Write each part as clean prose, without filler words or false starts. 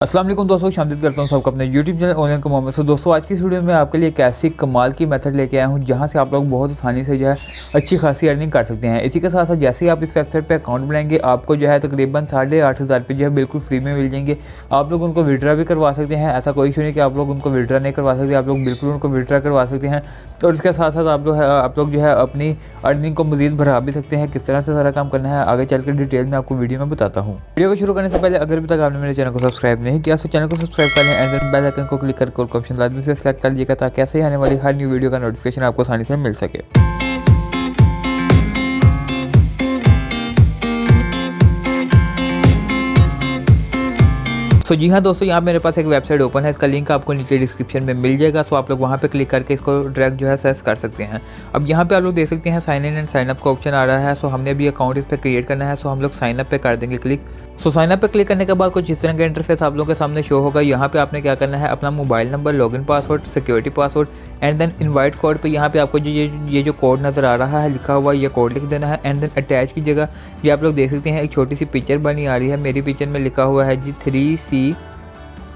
अस्सलाम वालेकुम दोस्तों, शामिल करता हूँ सबको अपने यूट्यूब चैनल ऑनलाइन कमाओ में। दोस्तों आज की इस वीडियो में आपके लिए एक ऐसी कमाल की मेथड लेके आया हूँ जहाँ से आप लोग बहुत आसानी से जो है अच्छी खासी अर्निंग कर सकते हैं। इसी के साथ साथ जैसे ही आप इस वेबसाइट पे अकाउंट बनाएंगे आपको जो है तकरीबन 8,500 रुपये जो है बिल्कुल फ्री में मिल जाएंगे। आप लोग उनको विड्रा भी करवा सकते हैं, ऐसा कोई इशू नहीं कि आप लोग उनको विड्रा नहीं करवा सकते, आप लोग बिल्कुल उनको विड्रा करवा सकते हैं। और इसके साथ साथ आप लोग जो है अपनी अर्निंग को मजीद बढ़ा भी सकते हैं। किस तरह से सारा काम करना है आगे चल कर डिटेल में आपको वीडियो में बताता हूँ। वीडियो को शुरू करने से पहले अगर अभी तक आपने मेरे चैनल को सब्सक्राइब नहीं किया तो चैनल को सब्सक्राइब कर लें एंड देन बेल आइकन को क्लिक करके ऑल का ऑप्शन लाजमी से सेलेक्ट कर लीजिएगा ताकि ऐसे ही आने वाली हर न्यू वीडियो का नोटिफिकेशन आपको आसानी से मिल सके। जी हाँ दोस्तों, यहाँ मेरे पास एक वेबसाइट ओपन है, इसका लिंक आपको नीचे डिस्क्रिप्शन में मिल जाएगा। सो आप लोग वहाँ पे क्लिक करके इसको डायरेक्ट जो है सर्च कर सकते हैं। अब यहाँ पे आप लोग देख सकते हैं sign in and sign up का ऑप्शन आ रहा है। सो हमने भी अकाउंट इस पर क्रिएट करना है, सो हम लोग साइन अप पे कर देंगे क्लिक। सो साइन अप पे क्लिक करने के बाद कुछ इस तरह का इंटरफेस आप लोगों के सामने शो होगा। यहाँ पे आपने क्या करना है, अपना mobile number, login password, security password and then invite code पे यहाँ पे आपको ये जो कोड नज़र आ रहा है लिखा हुआ, ये कोड लिख देना है। एंड देन अटैच की जगह ये आप लोग देख सकते हैं एक छोटी सी पिक्चर बनी आ रही है। मेरी पिक्चर में लिखा हुआ है जी 3C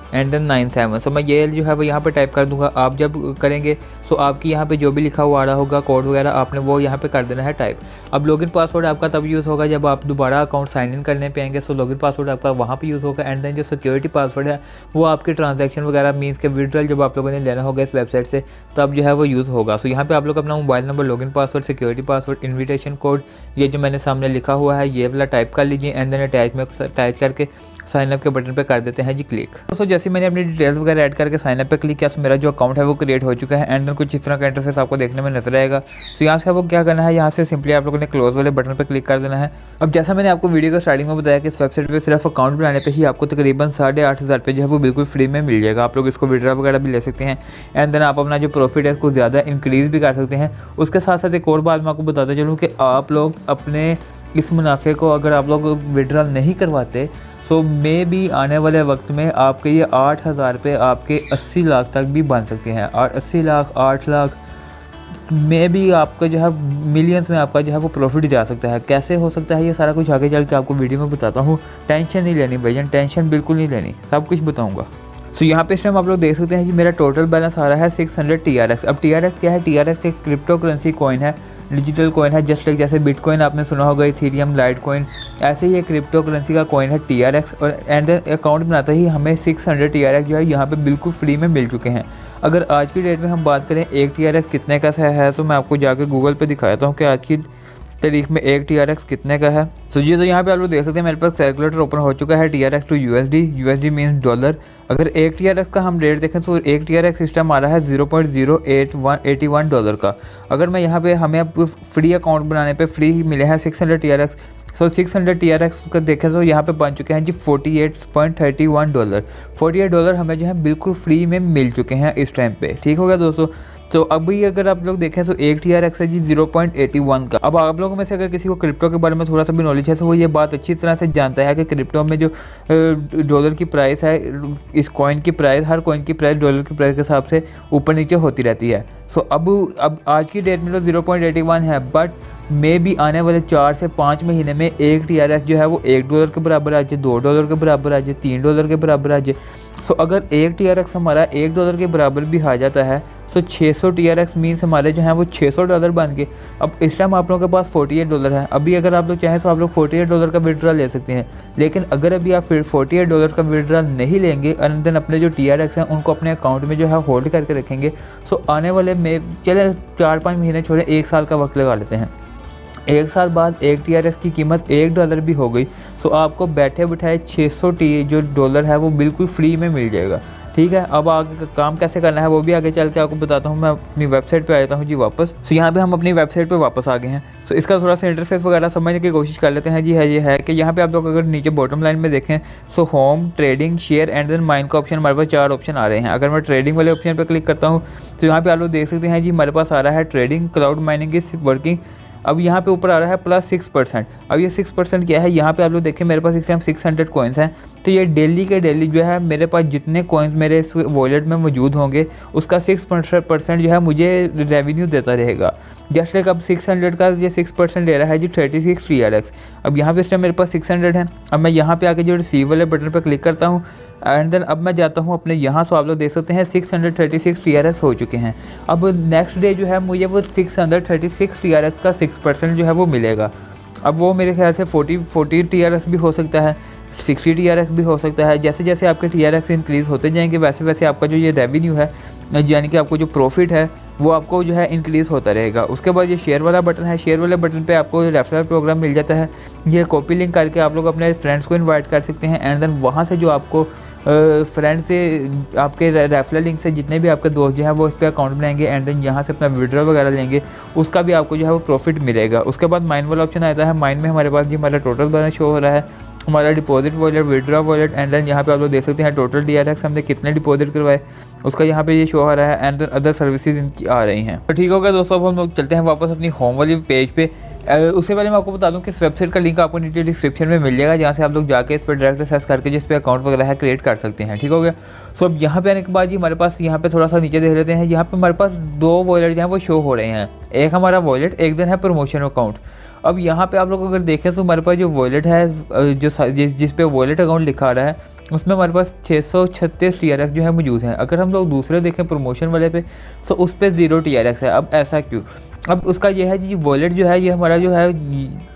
एंड देन 97। सो मैं ये जो है वो यहाँ पे टाइप कर दूंगा। आप जब करेंगे तो आपकी यहाँ पे जो भी लिखा हुआ आ रहा होगा कोड वगैरह आपने वो यहाँ पे कर देना है टाइप। अब लॉगिन पासवर्ड आपका तब यूज़ होगा जब आप दोबारा अकाउंट साइन इन करने पे आएंगे। सो लॉगिन पासवर्ड आपका वहाँ पे यूज़ होगा। एंड देन जो सिक्योरिटी पासवर्ड है वो आपके ट्रांजैक्शन वगैरह मीन्स के विड्रॉल जब आप लोगों ने लेना होगा इस वेबसाइट से तब जो है वो यूज़ होगा। सो यहाँ पर आप लोग अपना mobile number, login password, security password, invitation code ये जो मैंने सामने लिखा हुआ है ये वाला टाइप कर लीजिए। एंड देन अटैच करके साइन अप के बटन पर कर देते हैं जी क्लिक। तो जैसे मैंने अपनी डिटेल्स वगैरह ऐड करके साइन अप पे क्लिक किया तो मेरा जो अकाउंट है वो क्रिएट हो चुका है। एंड देन कुछ इस तरह का इंटरफेस आपको देखने में नजर आएगा। तो यहाँ से आपको क्या करना है, यहाँ से सिंपली आप लोगों ने क्लोज वाले बटन पे क्लिक कर देना है। अब जैसा मैंने आपको वीडियो का स्टार्टिंग में बताया कि इस वेबसाइट पे सिर्फ अकाउंट बनाने पे ही आपको तकरीबन 8,500 रुपये जो है वो बिल्कुल फ्री में मिल जाएगा। आप लोग इसको विड्रा वगैरह भी ले सकते हैं। एंड देन आप अपना जो प्रॉफिट है उसको ज़्यादा इंक्रीज़ भी कर सकते हैं। उसके साथ साथ एक और बात मैं आपको बताता चलूँ कि आप लोग अपने इस मुनाफे को अगर आप लोग विड्रा नहीं करवाते सो मे भी आने वाले वक्त में आपके ये 8,000 रुपये आपके 80 लाख तक भी बन सकते हैं। और 80 लाख, 8 लाख में भी आपका जो है मिलियंस में आपका जो है वो प्रॉफिट जा सकता है। कैसे हो सकता है ये सारा कुछ आगे चल के आपको वीडियो में बताता हूँ। टेंशन नहीं लेनी भाईजान, टेंशन बिल्कुल नहीं लेनी, सब कुछ बताऊँगा। सो यहाँ पे इस टाइम आप लोग देख सकते हैं जी मेरा टोटल बैलेंस आ रहा है 600 TRX। अब TRX क्या है? TRX एक क्रिप्टो करेंसी कॉइन है, डिजिटल कॉइन है। जस्ट लाइक जैसे बिटकॉइन आपने सुना होगा, इथेरियम, लाइट कॉइन, ऐसे ही एक क्रिप्टो करेंसी का कॉइन है TRX। और एंड अकाउंट बनाते ही हमें 600 TRX जो है यहाँ पे बिल्कुल फ्री में मिल चुके हैं। अगर आज की डेट में हम बात करें एक TRX कितने का है तो मैं आपको जाके गूगल पे दिखाता हूँ कि आज की तारीख में एक TRX कितने का है। तो जी तो यहाँ पे आप लोग देख सकते हैं मेरे पास कैलकुलेटर ओपन हो चुका है। TRX to USD means dollar. अगर एक TRX का हम रेट देखें तो एक TRX सिस्टम आ रहा है $0.081 का। अगर मैं यहाँ पे हमें अब फ्री अकाउंट बनाने पे फ्री मिले हैं 600 TRX। सो 600 TRX का देखें तो यहाँ पे बन चुके हैं जी $48.31। $48 हमें जो है बिल्कुल फ्री में मिल चुके हैं इस टाइम पे। ठीक हो गया दोस्तों। तो अभी अगर आप लोग देखें तो एक TRX है जी 0.81 का। अब आप लोगों में से अगर किसी को क्रिप्टो के बारे में थोड़ा सा भी नॉलेज है तो वो ये बात अच्छी तरह से जानता है कि क्रिप्टो में जो डॉलर की प्राइस है, इस कॉइन की प्राइस, हर कॉइन की प्राइस डॉलर की प्राइस के हिसाब से ऊपर नीचे होती रहती है। सो अब आज की डेट में तो 0.81 है, बट मे भी आने वाले 4 से 5 महीने में एक TRX जो है वो $1 के बराबर आ जाए, $2 के बराबर आ जाए, $3 के बराबर आ जाए। सो अगर एक TRX हमारा $1 के बराबर भी आ जाता है तो 600 TRX मीन्स हमारे जो हैं वो $600 बन गए। अब इस टाइम आप लोगों के पास $48 है। अभी अगर आप लोग चाहें तो आप लोग $48 का विड्रॉ ले सकते हैं। लेकिन अगर अभी आप फिर $48 का विड्रॉ नहीं लेंगे और देन अपने जो TRX हैं उनको अपने अकाउंट में जो है होल्ड करके रखेंगे, सो आने वाले में चले 4-5 महीने छोड़े, 1 साल का वक्त लगा लेते हैं। 1 साल बाद एक TRX की कीमत $1 भी हो गई। सो आपको बैठे बिठाए 600 जो डॉलर है वो बिल्कुल फ्री में मिल जाएगा। ठीक है। अब आगे काम कैसे करना है वो भी आगे चल के आपको बताता हूँ। मैं अपनी वेबसाइट पे आता हूँ जी वापस। सो यहाँ पे हम अपनी वेबसाइट पे वापस आ गए हैं। सो इसका थोड़ा सा इंटरफेस वगैरह समझने की कोशिश कर लेते हैं जी। है ये है कि यहाँ पे आप लोग अगर नीचे बॉटम लाइन में देखें so home, trading, share and then mine का ऑप्शन हमारे पास 4 ऑप्शन आ रहे हैं। अगर मैं ट्रेडिंग वाले ऑप्शन पर क्लिक करता हूँ तो यहाँ पे आप लोग देख सकते हैं जी हमारे पास आ रहा है trading, cloud mining is working. अब यहाँ पे ऊपर आ रहा है +6%। अब ये 6% क्या है, यहाँ पे आप लोग देखें मेरे पास इस टाइम 600 कॉइन्स हैं। तो ये डेली के डेली जो है मेरे पास जितने कॉइन्स मेरे इस वॉलेट में मौजूद होंगे उसका 6% जो है मुझे रेवेन्यू देता रहेगा। जस्ट लाइक अब 600 का ये 6% ले रहा है जी 36 TRX। अब यहाँ पे इस टाइम मेरे पास 600 है। अब मैं यहाँ पे आके जो रिसीव वाले बटन पर क्लिक करता हूँ एंड देन अब मैं जाता हूँ अपने यहाँ, सो आप लोग देख सकते हैं 636 TRX हो चुके हैं। अब नेक्स्ट डे जो है मुझे वो 636 TRX का 6% जो है वो मिलेगा। अब वो मेरे ख्याल से 40 TRX भी हो सकता है, 60 TRX भी हो सकता है। जैसे जैसे आपके TRX इंक्रीज़ होते जाएंगे वैसे वैसे आपका जो ये रेवेन्यू है, यानी कि आपको जो प्रॉफिट है वो आपको जो है इंक्रीज़ होता रहेगा। उसके बाद ये शेयर वाला बटन है, शेयर वाले बटन पे आपको रेफरल प्रोग्राम मिल जाता है। ये कॉपी लिंक करके आप लोग अपने फ्रेंड्स को इनवाइट कर सकते हैं एंड देन वहाँ से जो आपको फ्रेंड से आपके रेफरल लिंक से जितने भी आपके दोस्त जो है वो इस पर अकाउंट बनाएंगे एंड देन यहाँ से अपना विड्रॉ वगैरह लेंगे, उसका भी आपको जो है वो प्रॉफिट मिलेगा। उसके बाद माइन वाला ऑप्शन आता है। माइन में हमारे पास जी हमारा टोटल बैलेंस शो हो रहा है, हमारा deposit wallet, withdraw wallet and then यहाँ पे आप लोग देख सकते हैं टोटल TRX हमने कितने डिपॉजिट करवाए उसका यहाँ पे ये शो आ रहा है एंड देन अदर सर्विसेज इनकी आ रही हैं। तो ठीक हो गया दोस्तों, अब हम लोग चलते हैं वापस अपनी होम वाली पेज पे। उससे पहले मैं आपको बता दूं कि इस वेबसाइट का लिंक आपको नीचे डिस्क्रिप्शन में मिल जाएगा, जहाँ से आप लोग जाके इस पर डायरेक्ट एक्सेस करके जिस पे अकाउंट वगैरह है क्रिएट कर सकते हैं। ठीक हो गया। सो अब यहाँ पे आने के बाद जी हमारे पास यहाँ पे थोड़ा सा नीचे देख लेते हैं। यहाँ पे हमारे पास 2 वॉलेट जो हैं वो शो हो रहे हैं, एक हमारा वॉलेट, एक दिन है प्रमोशन अकाउंट। अब यहाँ पे आप लोग अगर देखें तो हमारे पास जो वॉलेट है जो जिस पे वॉलेट अकाउंट लिखा आ रहा है उसमें हमारे पास 636 TRX जो है मौजूद हैं। अगर हम लोग दूसरे देखें प्रमोशन वाले पे तो उस पर 0 TRX है। अब ऐसा क्यों? अब उसका यह है जी वॉलेट जो है ये हमारा जो है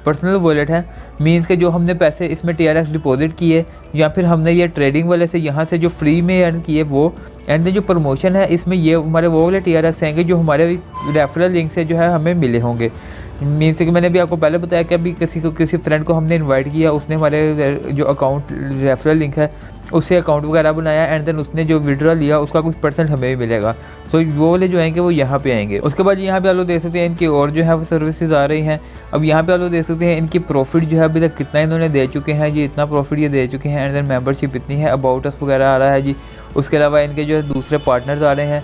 पर्सनल वॉलेट है, मीन्स के जो हमने पैसे इसमें TRX डिपॉजिट किए या फिर हमने ये ट्रेडिंग वाले से यहाँ से जो फ्री में अर्न किए वो, एंड जो प्रमोशन है इसमें ये हमारे वो वाले TRX आएंगे जो हमारे रेफरल लिंक से जो है हमें मिले होंगे। मीन्स कि मैंने भी आपको पहले बताया कि अभी किसी फ्रेंड को हमने इनवाइट किया, उसने हमारे जो अकाउंट रेफरल लिंक है उससे अकाउंट वगैरह बनाया एंड देन उसने जो विड्रॉ लिया उसका कुछ % हमें भी मिलेगा। सो वो वाले जो आएंगे वो यहाँ पे आएंगे। उसके बाद यहाँ पे आप लोग देख सकते हैं इनकी और जो है वो सर्विसेज आ रही हैं। अब यहाँ पे आप लोग देख सकते हैं इनकी प्रॉफिट जो है अभी तक कितना इन्होंने दे चुके हैं जी, इतना प्रॉफिट ये दे चुके हैं एंड देन मेंबरशिप इतनी है, अबाउट अस वगैरह आ रहा है जी। उसके अलावा इनके जो दूसरे पार्टनर्स आ रहे हैं।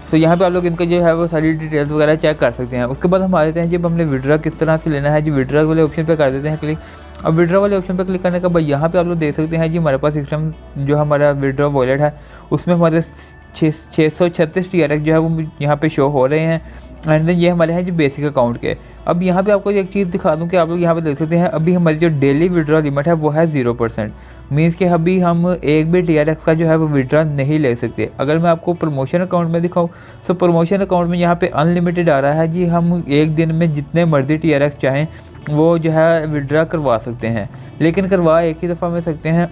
सो यहाँ पे आप लोग इनका जो है वो सारी डिटेल्स वगैरह चेक कर सकते हैं। उसके बाद हम आ जाते हैं जब हमने विड्रॉ किस तरह से लेना है जी, विड्रॉ वाले ऑप्शन पे कर देते हैं क्लिक। अब विड्रॉ वाले ऑप्शन पे क्लिक करने के बाद यहाँ पे आप लोग देख सकते हैं जी हमारे पास सिस्टम जो हमारा विड्रॉ वॉलेट है उसमें हमारे 636 TRX जो है वो यहाँ पे शो हो रहे हैं एंड देन ये हमारे हैं जो बेसिक अकाउंट के। अब यहाँ पे आपको एक चीज़ दिखा दूँ कि आप लोग यहाँ पे देख सकते हैं अभी हमारी जो डेली विड्रॉ लिमिट है वो है 0%, मीन्स कि अभी हम एक भी TRX का जो है वो विड्रॉ नहीं ले सकते। अगर मैं आपको प्रमोशन अकाउंट में दिखाऊँ तो प्रमोशन अकाउंट में यहाँ पे अनलिमिटेड आ रहा है जी, हम एक दिन में जितने मर्जी TRX चाहें वो जो है विड्रॉ करवा सकते हैं, लेकिन करवा एक ही दफ़ा में सकते हैं।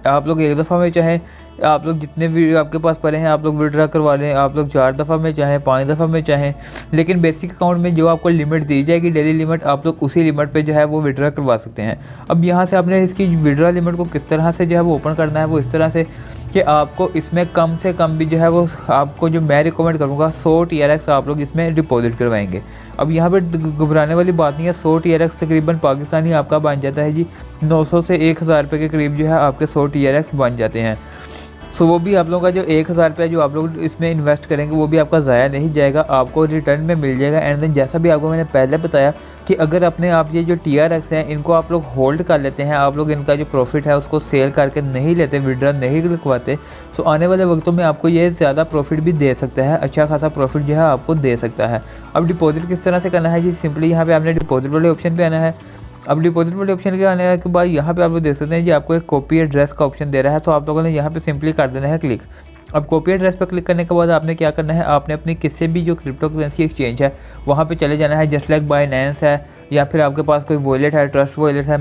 आप लोग एक दफ़ा में चाहें, आप लोग जितने भी आपके पास पड़े हैं आप लोग विड्रॉ करवा लें, आप लोग 4 दफ़ा में चाहें, 5 दफ़ा में चाहें, लेकिन बेसिक अकाउंट में जो आपको लिमिट दी जाएगी डेली लिमिट, आप लोग उसी लिमिट पे जो है वो विड्रॉ करवा सकते हैं। अब यहाँ से आपने इसकी विड्रॉ लिमिट को किस तरह से जो है वो ओपन करना है, वो इस तरह से कि आपको इसमें कम से कम भी जो है वो आपको जो मैं रिकमेंड करूँगा 100 TRX आप लोग इसमें डिपॉजिट करवाएंगे। अब यहाँ पे घबराने वाली बात नहीं है, 100 TRX तकरीबन पाकिस्तानी आपका बन जाता है जी 900 से 1000 रुपये के करीब जो है आपके 100 TRX बन जाते हैं। सो वो भी आप लोगों का जो 1000 रुपये जो आप लोग इसमें इन्वेस्ट करेंगे वो भी आपका ज़ाया नहीं जाएगा, आपको रिटर्न में मिल जाएगा। एंड देन जैसा भी आपको मैंने पहले बताया कि अगर अपने आप ये जो TRX हैं इनको आप लोग होल्ड कर लेते हैं, आप लोग इनका जो प्रॉफिट है उसको सेल करके नहीं लेते, विड्रॉ नहीं लिखवाते, सो आने वाले वक्तों में आपको ये ज़्यादा प्रॉफिट भी दे सकता है, अच्छा खासा प्रॉफिट जो है आपको दे सकता है। अब डिपॉजिट किस तरह से करना है जी, सिंपली यहाँ पर आपने डिपॉजिट वाले ऑप्शन पर आना है। अब डिपॉजिट वाले ऑप्शन के आने के बाद यहाँ पे आप लोग देख सकते हैं जी आपको एक कॉपी एड्रेस का ऑप्शन दे रहा है, तो आप लोगों ने यहाँ पे सिंपली कर देना है क्लिक। अब कॉपी एड्रेस पर क्लिक करने के बाद आपने क्या करना है, आपने अपनी किसी भी जो क्रिप्टो करेंसी एक्सचेंज है वहाँ पे चले जाना है, जस्ट लाइक बाइनेंस है या फिर आपके पास कोई वॉलेट है, ट्रस्ट वॉलेट है,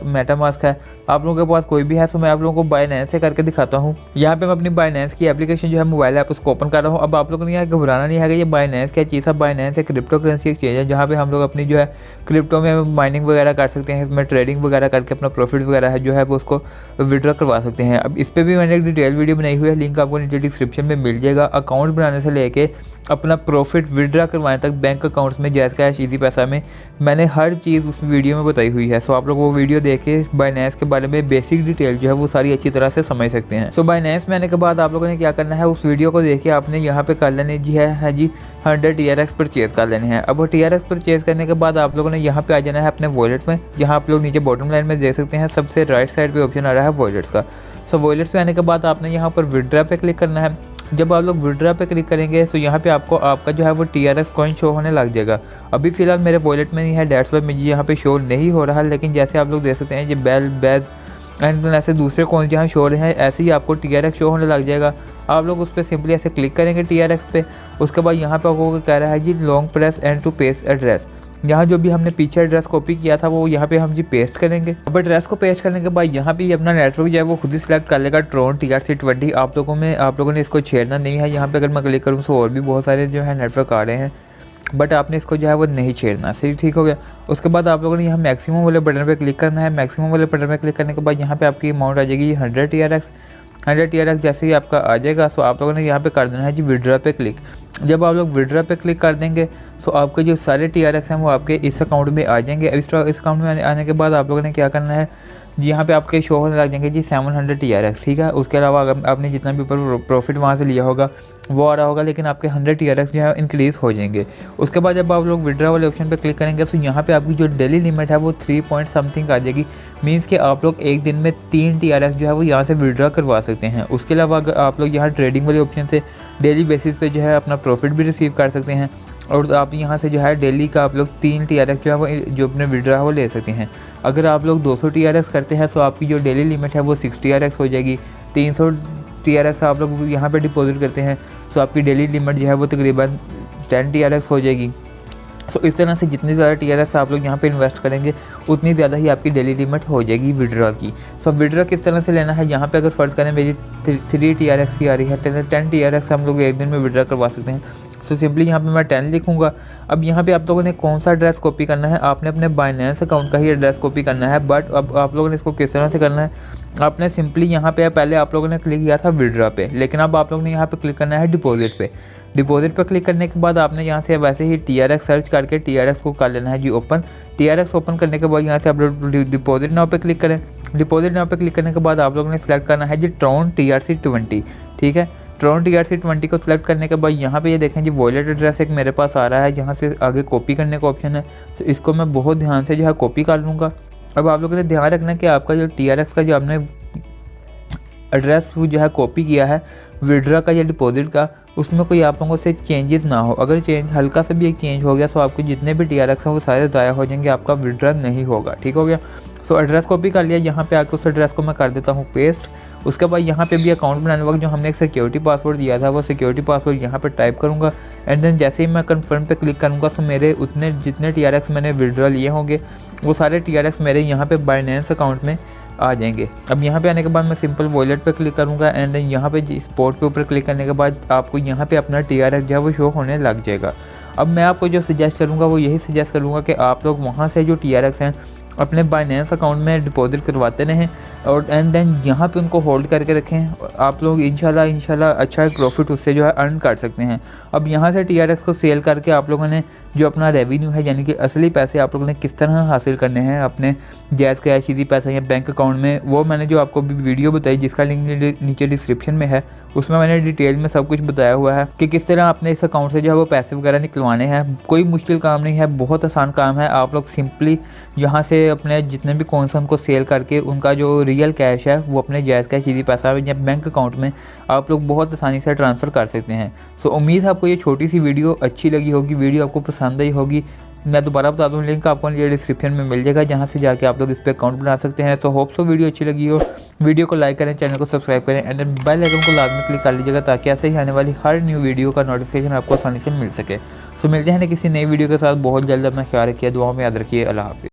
मेटामास्क है, आप लोगों के पास कोई भी है। तो मैं आप लोगों को बाइनेंस से करके दिखाता हूँ। यहाँ पे मैं अपनी बाइनेंस की एप्लीकेशन जो है मोबाइल ऐप उसको ओपन कर रहा हूँ। अब आप लोगों ने यहाँ घबराना नहीं है कि ये बाइनेंस क्या चीज़ है, बाइनेंस एक क्रिप्टो करेंसी एक्सचेंज है जहाँ पे हम लोग अपनी जो है क्रिप्टो में माइनिंग वगैरह कर सकते हैं, इसमें ट्रेडिंग वगैरह करके अपना प्रॉफिट वगैरह है जो है वो उसको विड्रॉ करवा सकते हैं। अब इस पर भी मैंने एक डिटेल वीडियो बनाई हुई है, लिंक आपको नीचे डिस्क्रिप्शन में मिल जाएगा। अकाउंट बनाने से लेके अपना प्रॉफिट विड्रॉ करवाने तक बैंक अकाउंट्स में जैज़ कैश ईजी पैसा में मैंने हर चीज़ उस वीडियो में बताई हुई है। सो आप लोग वो वीडियो देख के बाइनेंस के बारे में बेसिक डिटेल जो है वो सारी अच्छी तरह से समझ सकते हैं। सो बाइनेंस में आने के बाद आप लोगों ने क्या करना है, उस वीडियो को देख के आपने यहाँ पे कर लेने जी है जी 100 TRX परचेज़ कर लेने हैं। अब वो TRX परचेज़ करने के बाद आप लोगों ने यहाँ पे आ जाना है अपने वॉलेट में। यहाँ आप लोग नीचे बॉटम लाइन में देख सकते हैं सबसे राइट साइड पे ऑप्शन आ रहा है वॉलेट्स का। सो वॉलेट्स पे आने के बाद आपने यहाँ पर विड्रॉ पे क्लिक करना है। जब आप लोग विड्रॉ पे क्लिक करेंगे तो यहाँ पे आपको आपका जो है वो TRX कॉइन शो होने लग जाएगा। अभी फिलहाल मेरे वॉलेट में नहीं है, डेट्स वाई मुझे यहाँ पे शो नहीं हो रहा, लेकिन जैसे आप लोग देख सकते हैं ये बेज एंड देन ऐसे दूसरे कॉइन जहाँ शो हो रहे हैं ऐसे ही आपको TRX शो होने लग जाएगा। आप लोग उस पर सिंपली ऐसे क्लिक करेंगे TRX पे। उसके बाद यहाँ पे आपको कह रहा है जी long press and to paste address. यहाँ जो भी हमने पीछे एड्रेस कॉपी किया था वो यहाँ पे हम जी पेस्ट करेंगे। अब एड्रेस को पेस्ट करने के बाद यहाँ पे अपना नेटवर्क जो है वो खुद ही सिलेक्ट कर लेगा ट्रोन TRC20। आप लोगों ने इसको छेड़ना नहीं है। यहाँ पे अगर मैं क्लिक करूँ तो और भी बहुत सारे जो है नेटवर्क आ रहे हैं, बट आपने इसको जो है वो नहीं छेड़ना। सही, ठीक हो गया। उसके बाद आप लोगों ने यहाँ मैक्सिमम वाले बटन पे क्लिक करना है। मैक्सिमम वाले बटन पे क्लिक करने के बाद यहाँ पे आपकी अमाउंट आ जाएगी 100 TRX। जैसे ही आपका आ जाएगा सो आप लोगों ने यहाँ पे कर देना है जी विड्रॉ पे क्लिक। जब आप लोग विड्रॉ पे क्लिक कर देंगे तो आपके जो सारे TRX हैं वो आपके इस अकाउंट में आ जाएंगे। इस अकाउंट में आने के बाद आप लोगों ने क्या करना है, यहाँ पे आपके शो होने लग जाएंगे जी 700 TRX, ठीक है। उसके अलावा अगर आपने जितना भी प्रॉफिट वहाँ से लिया होगा वो आ रहा होगा, लेकिन आपके 100 TRX जो है इंक्रीज़ हो जाएंगे। उसके बाद जब आप लोग विड्रॉ वाले ऑप्शन पे क्लिक करेंगे तो यहाँ पे आपकी जो डेली लिमिट है वो 3 पॉइंट समथिंग आ जाएगी। मीन्स कि आप लोग एक दिन में 3 TRX जो है वो यहाँ से विड्रॉ करवा सकते हैं। उसके अलावा अगर आप लोग यहाँ ट्रेडिंग वाले ऑप्शन से डेली बेसिस पे जो है अपना प्रॉफिट भी रिसीव कर सकते हैं। और आप यहाँ से जो है डेली का आप लोग 3 TRX जो है वो जो अपने विड्रॉ है वो ले सकते हैं। अगर आप लोग 200 TRX करते हैं तो आपकी जो डेली लिमिट है वो 6 TRX हो जाएगी। 300 TRX आप लोग यहाँ पे डिपॉजिट करते हैं तो आपकी डेली लिमिट जो है वो तकरीबन 10 TRX हो जाएगी। सो इस तरह से जितनी ज़्यादा TRX आप लोग यहाँ पे इन्वेस्ट करेंगे उतनी ज़्यादा ही आपकी डेली लिमिट हो जाएगी विड्रॉ की। सो विड्रॉ किस तरह से लेना है, यहाँ पे अगर फ़र्ज़ करें मेरी 3 TRX की आ रही है, 10 TRX हम लोग एक दिन में विड्रॉ करवा सकते हैं। सो सिंपली यहाँ पे मैं 10 लिखूँगा। अब यहाँ पे आप लोगों ने कौन सा एड्रेस कॉपी करना है, आपने अपने बाइनेंस अकाउंट का ही एड्रेस कॉपी करना है। बट अब आप लोगों ने इसको किस तरह से करना है, आपने सिंपली यहाँ पे पहले आप लोगों ने क्लिक किया था विड्रॉ पे, लेकिन अब आप लोगों ने यहाँ पे क्लिक करना है डिपॉजिट पे। डिपॉजिट पे क्लिक करने के बाद आपने यहाँ से वैसे ही TRX सर्च करके TRX को कर लेना है जी ओपन। TRX ओपन करने के बाद यहाँ से आप लोग डिपॉजिट नाउ पे क्लिक करें। डिपॉजिट नाउ पे क्लिक करने के बाद आप लोगों ने सेलेक्ट करना है जी ट्रोन TRC20, ठीक है। ट्रोन TRC20 को सिलेक्ट करने के बाद यहाँ पे ये देखें जी वॉलेट एड्रेस एक मेरे पास आ रहा है, यहाँ से आगे कॉपी करने का ऑप्शन है। तो इसको मैं बहुत ध्यान से जो है कॉपी कर लूँगा। अब आप लोगों ने ध्यान रखना है कि आपका जो TRX का जो आपने एड्रेस जो है कॉपी किया है विड्रॉ का या डिपॉजिट का, उसमें कोई आप लोगों से चेंजेस ना हो। अगर हल्का सा भी एक चेंज हो गया तो आपके जितने भी TRX हैं वो सारे ज़ाया हो जाएंगे, आपका विड्रॉ नहीं होगा, ठीक हो गया। सो एड्रेस कॉपी कर लिया, यहाँ पे आके उस एड्रेस को मैं कर देता हूँ पेस्ट। उसके बाद यहाँ पे भी अकाउंट बनाने वक्त जो हमने एक सिक्योरिटी पासवर्ड दिया था वो सिक्योरिटी पासवर्ड यहाँ पे टाइप करूँगा। एंड देन जैसे ही मैं कन्फर्म पे क्लिक करूँगा तो मेरे उतने जितने TRX मैंने विड्रॉ लिए होंगे वो सारे TRX मेरे यहाँ पे बाइनेंस अकाउंट में आ जाएंगे। अब यहाँ पे आने के बाद मैं सिंपल वॉलेट पे क्लिक करूँगा एंड देन यहाँ पे स्पॉट पे ऊपर क्लिक करने के बाद आपको यहाँ पे अपना TRX जो है वो शो होने लग जाएगा। अब मैं आपको जो सजेस्ट करूँगा वो यही सजेस्ट करूँगा कि आप लोग वहाँ से जो TRX हैं अपने बाइनेंस अकाउंट में डिपॉजिट करवाते रहें और एंड देन यहाँ पे उनको होल्ड करके रखें। आप लोग इंशाल्लाह अच्छा एक प्रॉफिट उससे जो है अर्न कर सकते हैं। अब यहाँ से TRX को सेल करके आप लोगों ने जो अपना रेवेन्यू है यानी कि असली पैसे आप लोगों ने किस तरह हासिल करने हैं अपने जायज़ कैश इजी पैसे या बैंक अकाउंट में, वो मैंने जो आपको वीडियो बताई जिसका लिंक नीचे डिस्क्रिप्शन में है उसमें मैंने डिटेल में सब कुछ बताया हुआ है कि किस तरह आपने इस अकाउंट से जो है वो पैसे वगैरह निकलवाने हैं। कोई मुश्किल काम नहीं है, बहुत आसान काम है। आप लोग सिंपली यहाँ से अपने जितने भी कॉइन्स उनको सेल करके उनका जो रियल कैश है वो अपने जायज़ कैश इजी पैसा या बैंक अकाउंट में आप लोग बहुत आसानी से ट्रांसफ़र कर सकते हैं। सो उम्मीद है आपको ये छोटी सी वीडियो अच्छी लगी होगी, वीडियो आपको पसंद आई होगी। मैं दोबारा बता दूं लिंक आपको नीचे डिस्क्रिप्शन में मिल जाएगा जहां से जाके आप लोग इस पर अकाउंट बना सकते हैं। तो होप सो वीडियो अच्छी लगी हो, वीडियो को लाइक करें, चैनल को सब्सक्राइब करें एंड बेल आइकन को लाजमी क्लिक कर लीजिएगा ताकि ऐसे ही आने वाली हर न्यू वीडियो का नोटिफिकेशन आपको आसानी से मिल सके। सो मिलते हैं किसी नई वीडियो के साथ बहुत जल्द। अपना ख्याल रखिए, दुआओं में याद रखिए। अल्लाह हाफिज़।